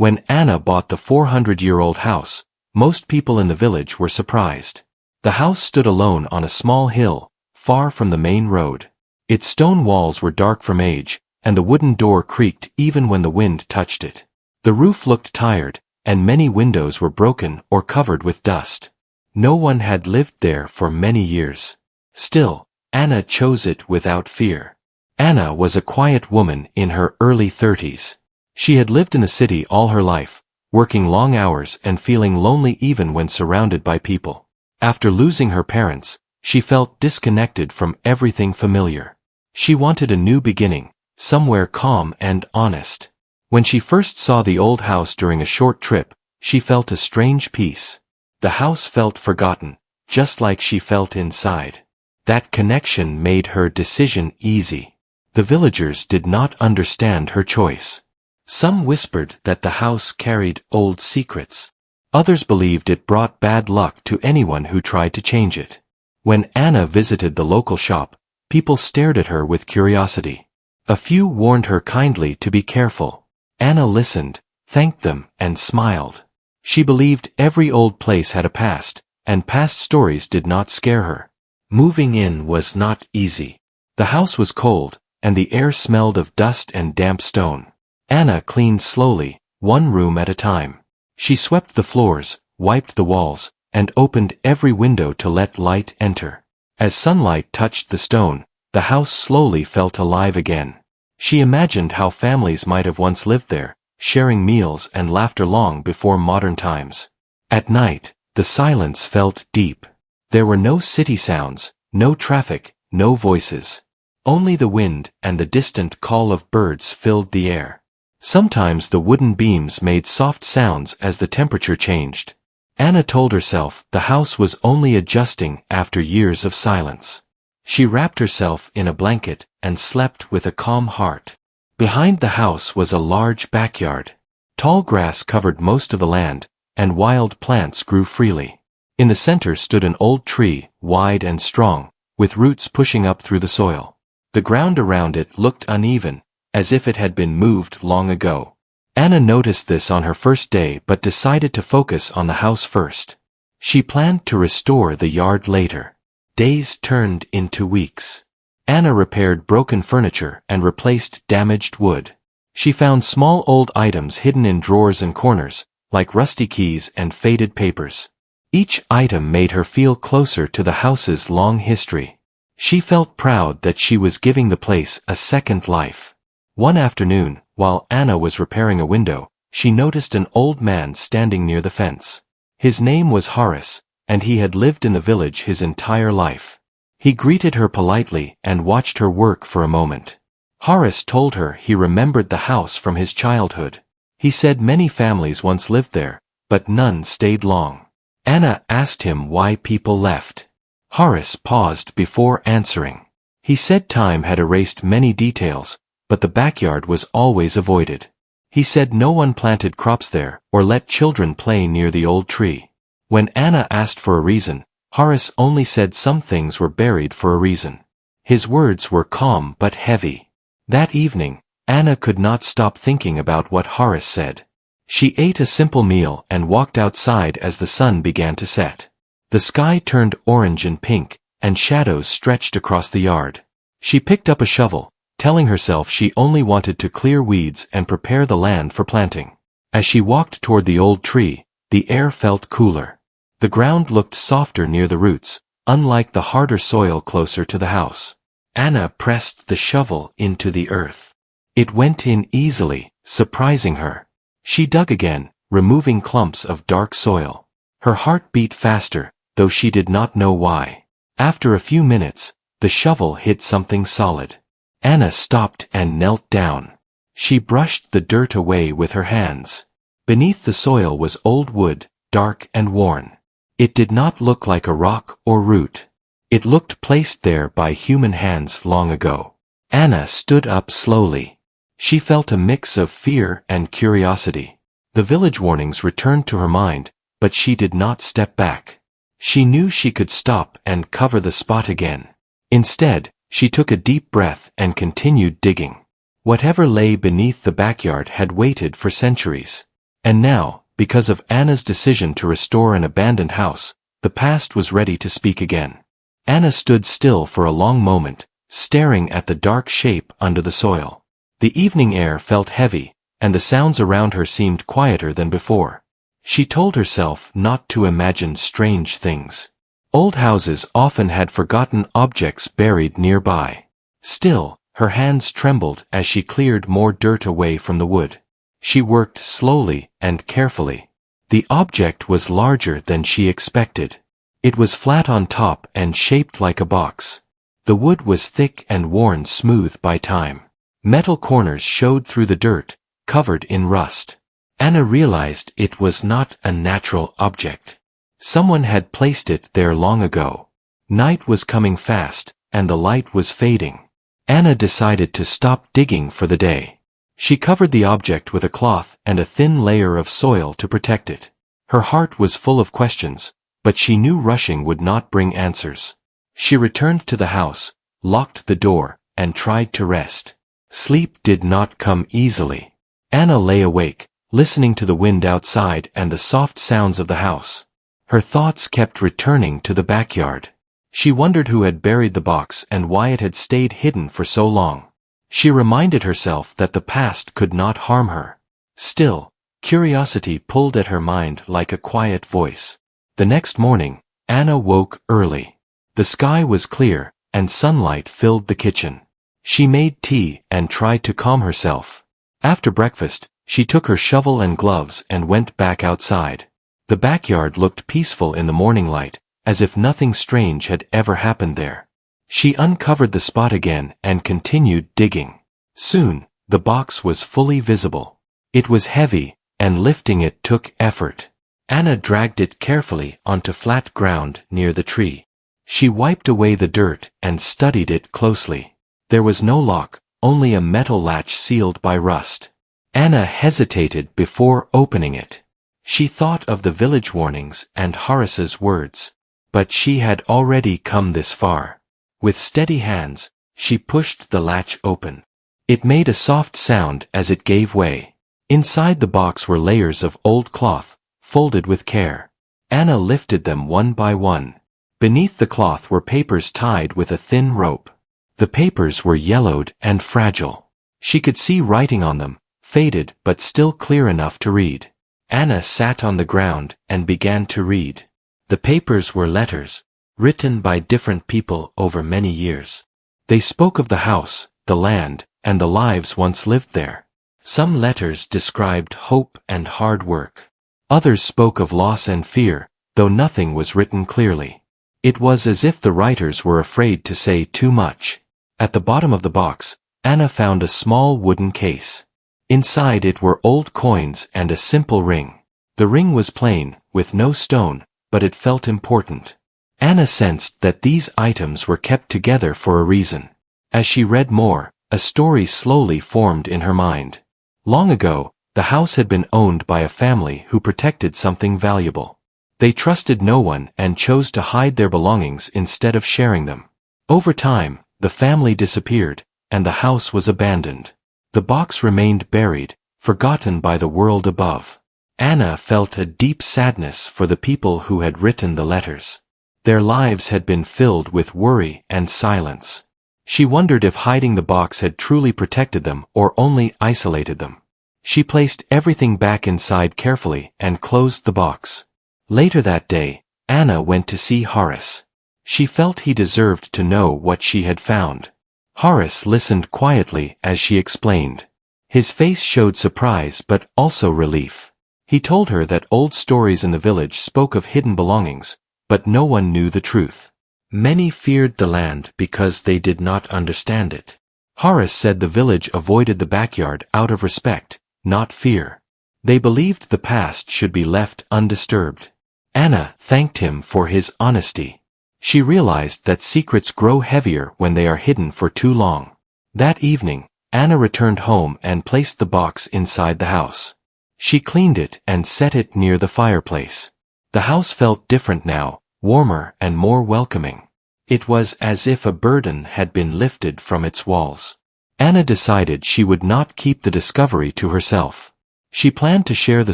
When Anna bought the 400-year-old house, most people in the village were surprised. The house stood alone on a small hill, far from the main road. Its stone walls were dark from age, and the wooden door creaked even when the wind touched it. The roof looked tired, and many windows were broken or covered with dust. No one had lived there for many years. Still, Anna chose it without fear. Anna was a quiet woman in her early 30s. She had lived in the city all her life, working long hours and feeling lonely even when surrounded by people. After losing her parents, she felt disconnected from everything familiar. She wanted a new beginning, somewhere calm and honest. When she first saw the old house during a short trip, she felt a strange peace. The house felt forgotten, just like she felt inside. That connection made her decision easy. The villagers did not understand her choice. Some whispered that the house carried old secrets. Others believed it brought bad luck to anyone who tried to change it. When Anna visited the local shop, people stared at her with curiosity. A few warned her kindly to be careful. Anna listened, thanked them, and smiled. She believed every old place had a past, and past stories did not scare her. Moving in was not easy. The house was cold, and the air smelled of dust and damp stone. Anna cleaned slowly, one room at a time. She swept the floors, wiped the walls, and opened every window to let light enter. As sunlight touched the stone, the house slowly felt alive again. She imagined how families might have once lived there, sharing meals and laughter long before modern times. At night, the silence felt deep. There were no city sounds, no traffic, no voices. Only the wind and the distant call of birds filled the air. Sometimes the wooden beams made soft sounds as the temperature changed. Anna told herself the house was only adjusting after years of silence. She wrapped herself in a blanket and slept with a calm heart. Behind the house was a large backyard. Tall grass covered most of the land, and wild plants grew freely. In the center stood an old tree, wide and strong, with roots pushing up through the soil. The ground around it looked uneven, as if it had been moved long ago. Anna noticed this on her first day but decided to focus on the house first. She planned to restore the yard later. Days turned into weeks. Anna repaired broken furniture and replaced damaged wood. She found small old items hidden in drawers and corners, like rusty keys and faded papers. Each item made her feel closer to the house's long history. She felt proud that she was giving the place a second life. One afternoon, while Anna was repairing a window, she noticed an old man standing near the fence. His name was Horace, and he had lived in the village his entire life. He greeted her politely and watched her work for a moment. Horace told her he remembered the house from his childhood. He said many families once lived there, but none stayed long. Anna asked him why people left. Horace paused before answering. He said time had erased many details, but the backyard was always avoided. He said no one planted crops there or let children play near the old tree. When Anna asked for a reason, Horace only said some things were buried for a reason. His words were calm but heavy. That evening, Anna could not stop thinking about what Horace said. She ate a simple meal and walked outside as the sun began to set. The sky turned orange and pink, and shadows stretched across the yard. She picked up a shovel, telling herself she only wanted to clear weeds and prepare the land for planting. As she walked toward the old tree, the air felt cooler. The ground looked softer near the roots, unlike the harder soil closer to the house. Anna pressed the shovel into the earth. It went in easily, surprising her. She dug again, removing clumps of dark soil. Her heart beat faster, though she did not know why. After a few minutes, the shovel hit something solid. Anna stopped and knelt down. She brushed the dirt away with her hands. Beneath the soil was old wood, dark and worn. It did not look like a rock or root. It looked placed there by human hands long ago. Anna stood up slowly. She felt a mix of fear and curiosity. The village warnings returned to her mind, but she did not step back. She knew she could stop and cover the spot again. Instead, she took a deep breath and continued digging. Whatever lay beneath the backyard had waited for centuries. And now, because of Anna's decision to restore an abandoned house, the past was ready to speak again. Anna stood still for a long moment, staring at the dark shape under the soil. The evening air felt heavy, and the sounds around her seemed quieter than before. She told herself not to imagine strange things. Old houses often had forgotten objects buried nearby. Still, her hands trembled as she cleared more dirt away from the wood. She worked slowly and carefully. The object was larger than she expected. It was flat on top and shaped like a box. The wood was thick and worn smooth by time. Metal corners showed through the dirt, covered in rust. Anna realized it was not a natural object. Someone had placed it there long ago. Night was coming fast, and the light was fading. Anna decided to stop digging for the day. She covered the object with a cloth and a thin layer of soil to protect it. Her heart was full of questions, but she knew rushing would not bring answers. She returned to the house, locked the door, and tried to rest. Sleep did not come easily. Anna lay awake, listening to the wind outside and the soft sounds of the house. Her thoughts kept returning to the backyard. She wondered who had buried the box and why it had stayed hidden for so long. She reminded herself that the past could not harm her. Still, curiosity pulled at her mind like a quiet voice. The next morning, Anna woke early. The sky was clear, and sunlight filled the kitchen. She made tea and tried to calm herself. After breakfast, she took her shovel and gloves and went back outside. The backyard looked peaceful in the morning light, as if nothing strange had ever happened there. She uncovered the spot again and continued digging. Soon, the box was fully visible. It was heavy, and lifting it took effort. Anna dragged it carefully onto flat ground near the tree. She wiped away the dirt and studied it closely. There was no lock, only a metal latch sealed by rust. Anna hesitated before opening it. She thought of the village warnings and Horace's words. But she had already come this far. With steady hands, she pushed the latch open. It made a soft sound as it gave way. Inside the box were layers of old cloth, folded with care. Anna lifted them one by one. Beneath the cloth were papers tied with a thin rope. The papers were yellowed and fragile. She could see writing on them, faded but still clear enough to read. Anna sat on the ground and began to read. The papers were letters, written by different people over many years. They spoke of the house, the land, and the lives once lived there. Some letters described hope and hard work. Others spoke of loss and fear, though nothing was written clearly. It was as if the writers were afraid to say too much. At the bottom of the box, Anna found a small wooden case. Inside it were old coins and a simple ring. The ring was plain, with no stone, but it felt important. Anna sensed that these items were kept together for a reason. As she read more, a story slowly formed in her mind. Long ago, the house had been owned by a family who protected something valuable. They trusted no one and chose to hide their belongings instead of sharing them. Over time, the family disappeared, and the house was abandoned. The box remained buried, forgotten by the world above. Anna felt a deep sadness for the people who had written the letters. Their lives had been filled with worry and silence. She wondered if hiding the box had truly protected them or only isolated them. She placed everything back inside carefully and closed the box. Later that day, Anna went to see Horace. She felt he deserved to know what she had found. Horace listened quietly as she explained. His face showed surprise but also relief. He told her that old stories in the village spoke of hidden belongings, but no one knew the truth. Many feared the land because they did not understand it. Horace said the village avoided the backyard out of respect, not fear. They believed the past should be left undisturbed. Anna thanked him for his honesty. She realized that secrets grow heavier when they are hidden for too long. That evening, Anna returned home and placed the box inside the house. She cleaned it and set it near the fireplace. The house felt different now, warmer and more welcoming. It was as if a burden had been lifted from its walls. Anna decided she would not keep the discovery to herself. She planned to share the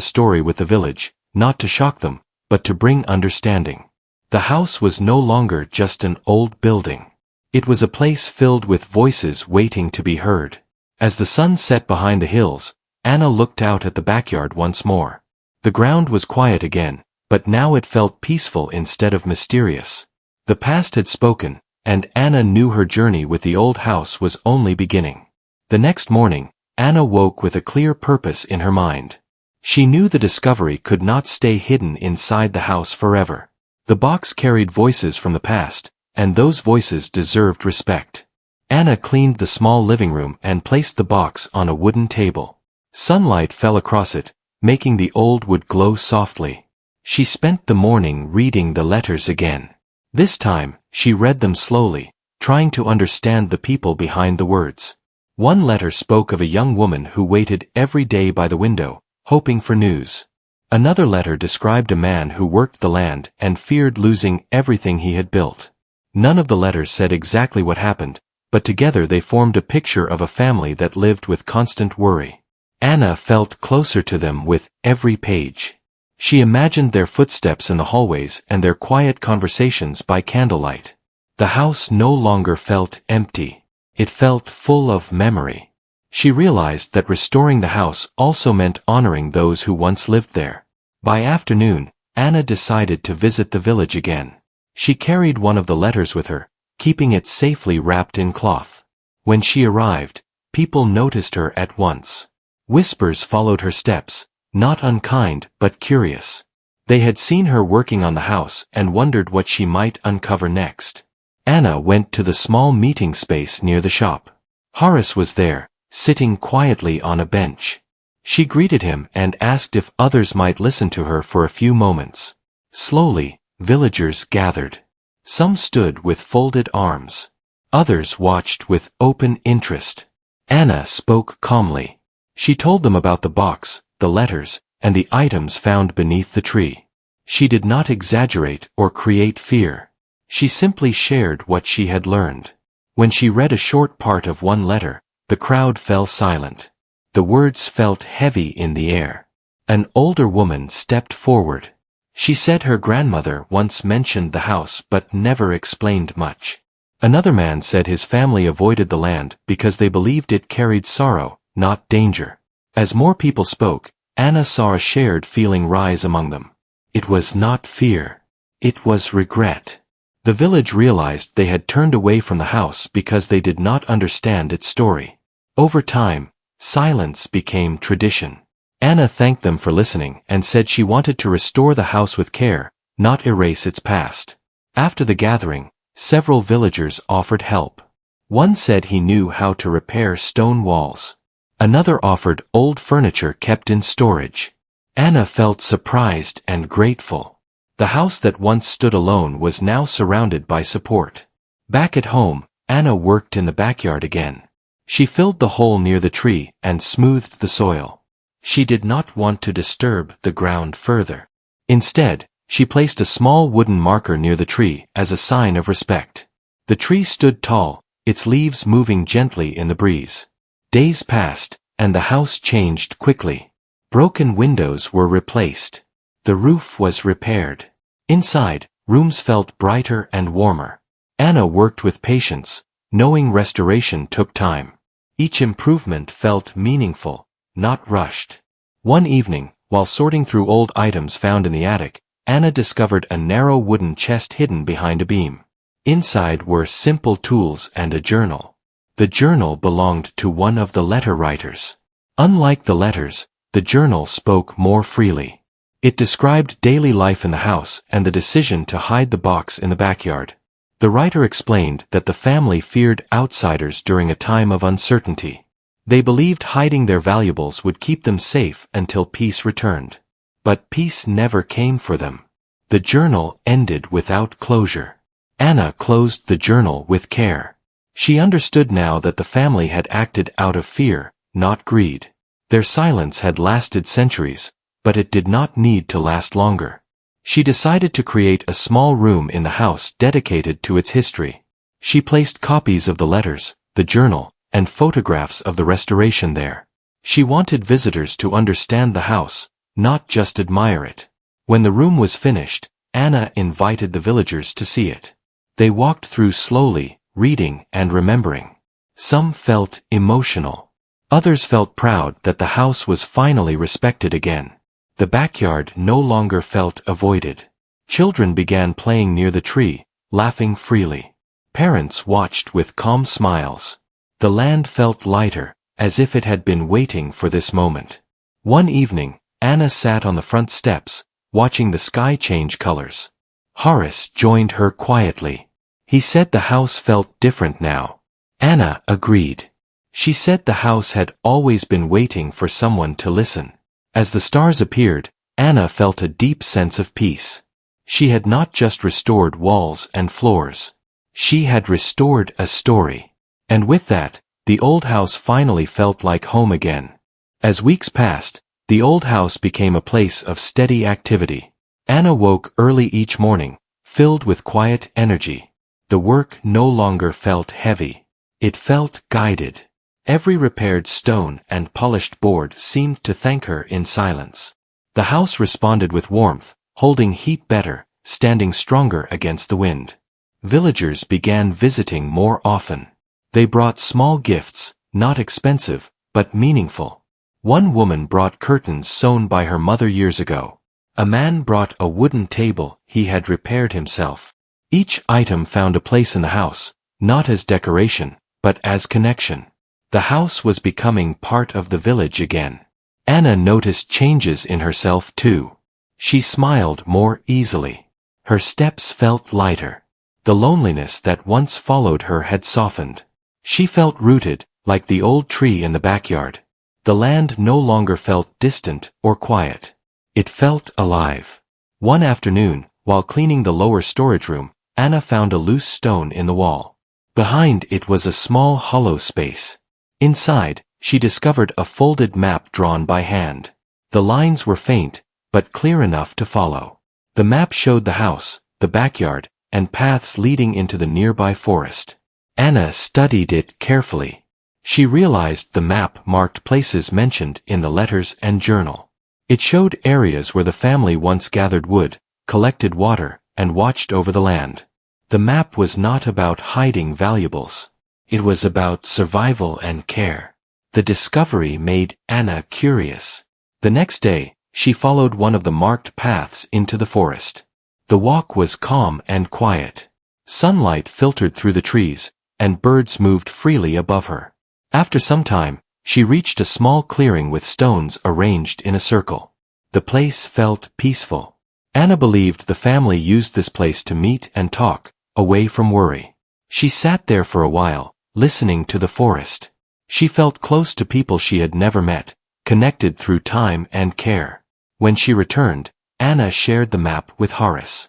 story with the village, not to shock them, but to bring understanding. The house was no longer just an old building. It was a place filled with voices waiting to be heard. As the sun set behind the hills, Anna looked out at the backyard once more. The ground was quiet again, but now it felt peaceful instead of mysterious. The past had spoken, and Anna knew her journey with the old house was only beginning. The next morning, Anna woke with a clear purpose in her mind. She knew the discovery could not stay hidden inside the house forever. The box carried voices from the past, and those voices deserved respect. Anna cleaned the small living room and placed the box on a wooden table. Sunlight fell across it, making the old wood glow softly. She spent the morning reading the letters again. This time, she read them slowly, trying to understand the people behind the words. One letter spoke of a young woman who waited every day by the window, hoping for news. Another letter described a man who worked the land and feared losing everything he had built. None of the letters said exactly what happened, but together they formed a picture of a family that lived with constant worry. Anna felt closer to them with every page. She imagined their footsteps in the hallways and their quiet conversations by candlelight. The house no longer felt empty. It felt full of memory. She realized that restoring the house also meant honoring those who once lived there. By afternoon, Anna decided to visit the village again. She carried one of the letters with her, keeping it safely wrapped in cloth. When she arrived, people noticed her at once. Whispers followed her steps, not unkind but curious. They had seen her working on the house and wondered what she might uncover next. Anna went to the small meeting space near the shop. Horace was there, sitting quietly on a bench. She greeted him and asked if others might listen to her for a few moments. Slowly, villagers gathered. Some stood with folded arms. Others watched with open interest. Anna spoke calmly. She told them about the box, the letters, and the items found beneath the tree. She did not exaggerate or create fear. She simply shared what she had learned. When she read a short part of one letter, the crowd fell silent. The words felt heavy in the air. An older woman stepped forward. She said her grandmother once mentioned the house but never explained much. Another man said his family avoided the land because they believed it carried sorrow, not danger. As more people spoke, Anna saw a shared feeling rise among them. It was not fear. It was regret. The village realized they had turned away from the house because they did not understand its story. Over time, silence became tradition. Anna thanked them for listening and said she wanted to restore the house with care, not erase its past. After the gathering, several villagers offered help. One said he knew how to repair stone walls. Another offered old furniture kept in storage. Anna felt surprised and grateful. The house that once stood alone was now surrounded by support. Back at home, Anna worked in the backyard again. She filled the hole near the tree and smoothed the soil. She did not want to disturb the ground further. Instead, she placed a small wooden marker near the tree as a sign of respect. The tree stood tall, its leaves moving gently in the breeze. Days passed, and the house changed quickly. Broken windows were replaced. The roof was repaired. Inside, rooms felt brighter and warmer. Anna worked with patience, knowing restoration took time. Each improvement felt meaningful, not rushed. One evening, while sorting through old items found in the attic, Anna discovered a narrow wooden chest hidden behind a beam. Inside were simple tools and a journal. The journal belonged to one of the letter writers. Unlike the letters, the journal spoke more freely. It described daily life in the house and the decision to hide the box in the backyard. The writer explained that the family feared outsiders during a time of uncertainty. They believed hiding their valuables would keep them safe until peace returned. But peace never came for them. The journal ended without closure. Anna closed the journal with care. She understood now that the family had acted out of fear, not greed. Their silence had lasted centuries, but it did not need to last longer. She decided to create a small room in the house dedicated to its history. She placed copies of the letters, the journal, and photographs of the restoration there. She wanted visitors to understand the house, not just admire it. When the room was finished, Anna invited the villagers to see it. They walked through slowly, reading and remembering. Some felt emotional. Others felt proud that the house was finally respected again. The backyard no longer felt avoided. Children began playing near the tree, laughing freely. Parents watched with calm smiles. The land felt lighter, as if it had been waiting for this moment. One evening, Anna sat on the front steps, watching the sky change colors. Horace joined her quietly. He said the house felt different now. Anna agreed. She said the house had always been waiting for someone to listen. As the stars appeared, Anna felt a deep sense of peace. She had not just restored walls and floors. She had restored a story. And with that, the old house finally felt like home again. As weeks passed, the old house became a place of steady activity. Anna woke early each morning, filled with quiet energy. The work no longer felt heavy. It felt guided. Every repaired stone and polished board seemed to thank her in silence. The house responded with warmth, holding heat better, standing stronger against the wind. Villagers began visiting more often. They brought small gifts, not expensive, but meaningful. One woman brought curtains sewn by her mother years ago. A man brought a wooden table he had repaired himself. Each item found a place in the house, not as decoration, but as connection. The house was becoming part of the village again. Anna noticed changes in herself too. She smiled more easily. Her steps felt lighter. The loneliness that once followed her had softened. She felt rooted, like the old tree in the backyard. The land no longer felt distant or quiet. It felt alive. One afternoon, while cleaning the lower storage room, Anna found a loose stone in the wall. Behind it was a small hollow space. Inside, she discovered a folded map drawn by hand. The lines were faint, but clear enough to follow. The map showed the house, the backyard, and paths leading into the nearby forest. Anna studied it carefully. She realized the map marked places mentioned in the letters and journal. It showed areas where the family once gathered wood, collected water, and watched over the land. The map was not about hiding valuables. It was about survival and care. The discovery made Anna curious. The next day, she followed one of the marked paths into the forest. The walk was calm and quiet. Sunlight filtered through the trees, and birds moved freely above her. After some time, she reached a small clearing with stones arranged in a circle. The place felt peaceful. Anna believed the family used this place to meet and talk, away from worry. She sat there for a while, listening to the forest. She felt close to people she had never met, connected through time and care. When she returned, Anna shared the map with Horace.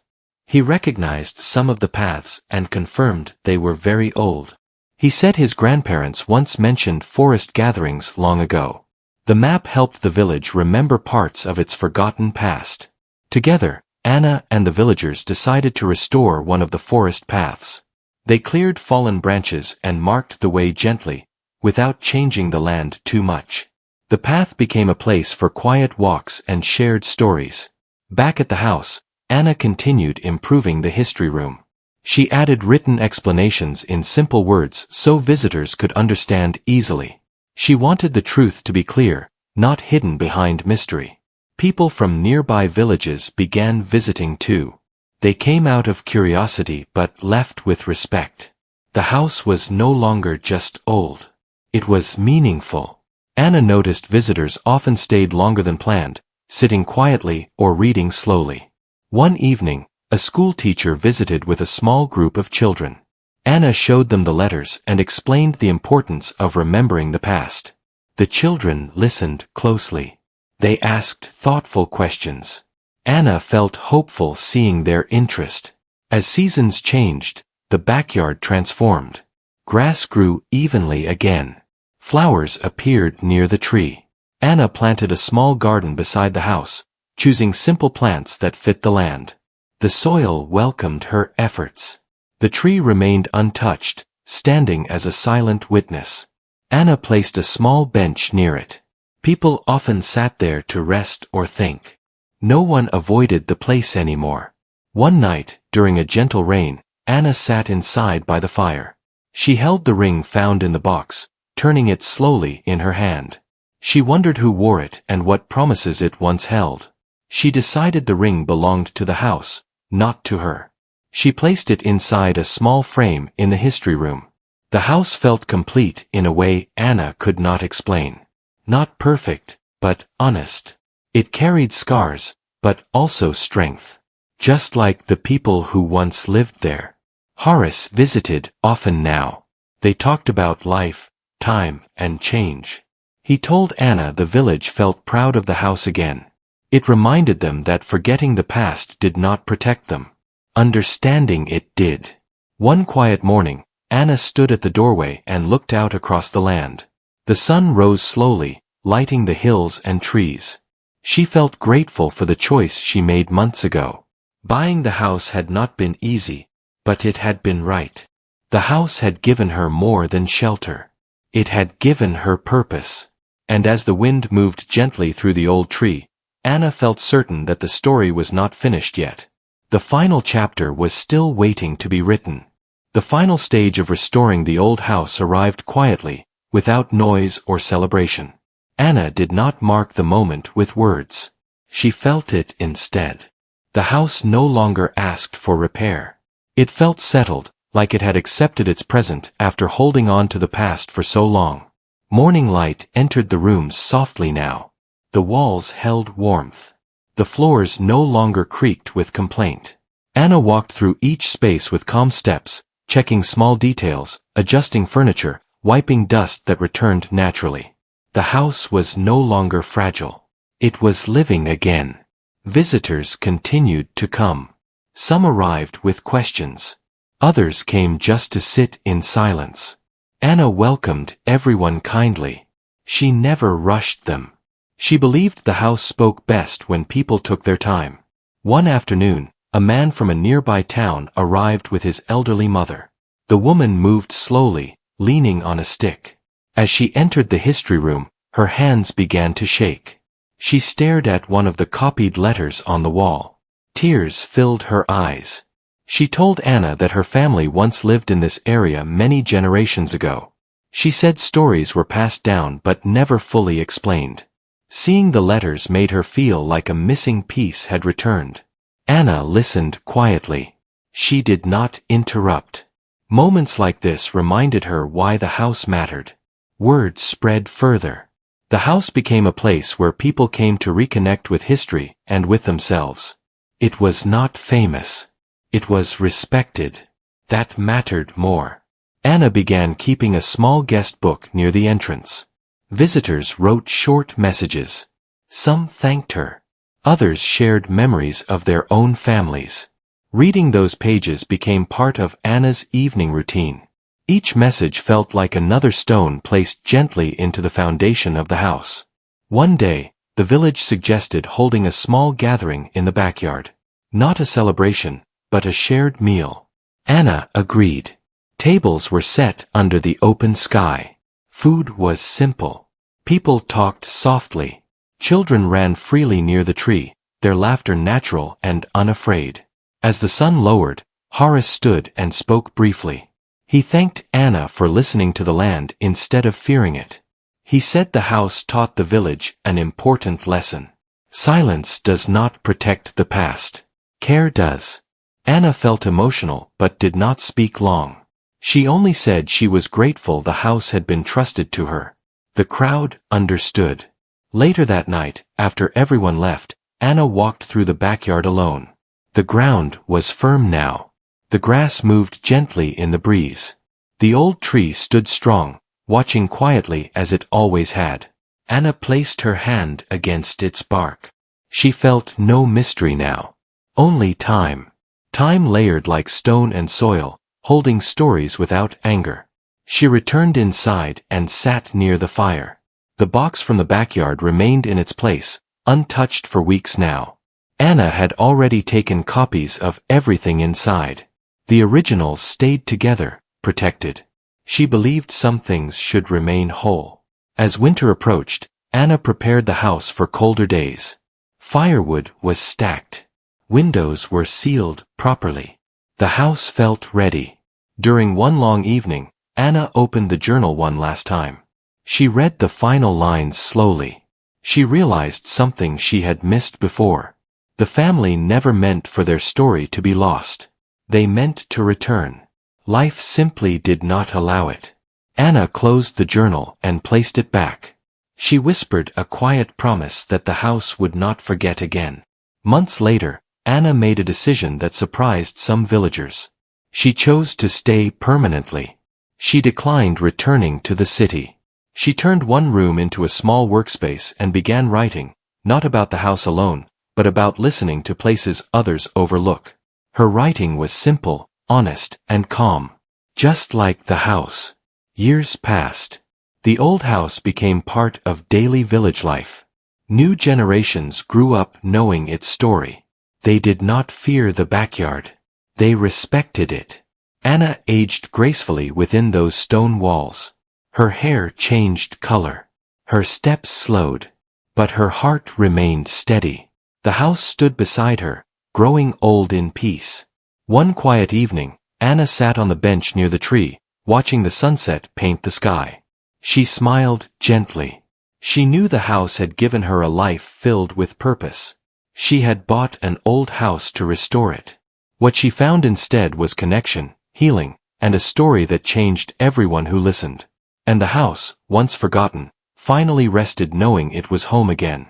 He recognized some of the paths and confirmed they were very old. He said his grandparents once mentioned forest gatherings long ago. The map helped the village remember parts of its forgotten past. Together, Anna and the villagers decided to restore one of the forest paths. They cleared fallen branches and marked the way gently, without changing the land too much. The path became a place for quiet walks and shared stories. Back at the house, Anna continued improving the history room. She added written explanations in simple words so visitors could understand easily. She wanted the truth to be clear, not hidden behind mystery. People from nearby villages began visiting too. They came out of curiosity but left with respect. The house was no longer just old. It was meaningful. Anna noticed visitors often stayed longer than planned, sitting quietly or reading slowly. One evening, a school teacher visited with a small group of children. Anna showed them the letters and explained the importance of remembering the past. The children listened closely. They asked thoughtful questions. Anna felt hopeful seeing their interest. As seasons changed, the backyard transformed. Grass grew evenly again. Flowers appeared near the tree. Anna planted a small garden beside the house, choosing simple plants that fit the land. The soil welcomed her efforts. The tree remained untouched, standing as a silent witness. Anna placed a small bench near it. People often sat there to rest or think. No one avoided the place anymore. One night, during a gentle rain, Anna sat inside by the fire. She held the ring found in the box, turning it slowly in her hand. She wondered who wore it and what promises it once held. She decided the ring belonged to the house, not to her. She placed it inside a small frame in the history room. The house felt complete in a way Anna could not explain. Not perfect, but honest. It carried scars, but also strength. Just like the people who once lived there. Horace visited often now. They talked about life, time, and change. He told Anna the village felt proud of the house again. It reminded them that forgetting the past did not protect them. Understanding it did. One quiet morning, Anna stood at the doorway and looked out across the land. The sun rose slowly, lighting the hills and trees. She felt grateful for the choice she made months ago. Buying the house had not been easy, but it had been right. The house had given her more than shelter. It had given her purpose. And as the wind moved gently through the old tree, Anna felt certain that the story was not finished yet. The final chapter was still waiting to be written. The final stage of restoring the old house arrived quietly, without noise or celebration. Anna did not mark the moment with words. She felt it instead. The house no longer asked for repair. It felt settled, like it had accepted its present after holding on to the past for so long. Morning light entered the rooms softly now. The walls held warmth. The floors no longer creaked with complaint. Anna walked through each space with calm steps, checking small details, adjusting furniture, wiping dust that returned naturally. The house was no longer fragile. It was living again. Visitors continued to come. Some arrived with questions. Others came just to sit in silence. Anna welcomed everyone kindly. She never rushed them. She believed the house spoke best when people took their time. One afternoon, a man from a nearby town arrived with his elderly mother. The woman moved slowly, leaning on a stick. As she entered the history room, her hands began to shake. She stared at one of the copied letters on the wall. Tears filled her eyes. She told Anna that her family once lived in this area many generations ago. She said stories were passed down but never fully explained. Seeing the letters made her feel like a missing piece had returned. Anna listened quietly. She did not interrupt. Moments like this reminded her why the house mattered. Word spread further. The house became a place where people came to reconnect with history and with themselves. It was not famous. It was respected. That mattered more. Anna began keeping a small guest book near the entrance. Visitors wrote short messages. Some thanked her. Others shared memories of their own families. Reading those pages became part of Anna's evening routine. Each message felt like another stone placed gently into the foundation of the house. One day, the village suggested holding a small gathering in the backyard. Not a celebration, but a shared meal. Anna agreed. Tables were set under the open sky. Food was simple. People talked softly. Children ran freely near the tree, their laughter natural and unafraid. As the sun lowered, Horace stood and spoke briefly. He thanked Anna for listening to the land instead of fearing it. He said the house taught the village an important lesson. Silence does not protect the past. Care does. Anna felt emotional but did not speak long. She only said she was grateful the house had been trusted to her. The crowd understood. Later that night, after everyone left, Anna walked through the backyard alone. The ground was firm now. The grass moved gently in the breeze. The old tree stood strong, watching quietly as it always had. Anna placed her hand against its bark. She felt no mystery now. Only time. Time layered like stone and soil, holding stories without anger. She returned inside and sat near the fire. The box from the backyard remained in its place, untouched for weeks now. Anna had already taken copies of everything inside. The originals stayed together, protected. She believed some things should remain whole. As winter approached, Anna prepared the house for colder days. Firewood was stacked. Windows were sealed properly. The house felt ready. During one long evening, Anna opened the journal one last time. She read the final lines slowly. She realized something she had missed before. The family never meant for their story to be lost. They meant to return. Life simply did not allow it. Anna closed the journal and placed it back. She whispered a quiet promise that the house would not forget again. Months later, Anna made a decision that surprised some villagers. She chose to stay permanently. She declined returning to the city. She turned one room into a small workspace and began writing, not about the house alone, but about listening to places others overlook. Her writing was simple, honest, and calm. Just like the house. Years passed. The old house became part of daily village life. New generations grew up knowing its story. They did not fear the backyard. They respected it. Anna aged gracefully within those stone walls. Her hair changed color. Her steps slowed. But her heart remained steady. The house stood beside her, growing old in peace. One quiet evening, Anna sat on the bench near the tree, watching the sunset paint the sky. She smiled gently. She knew the house had given her a life filled with purpose. She had bought an old house to restore it. What she found instead was connection, healing, and a story that changed everyone who listened. And the house, once forgotten, finally rested knowing it was home again.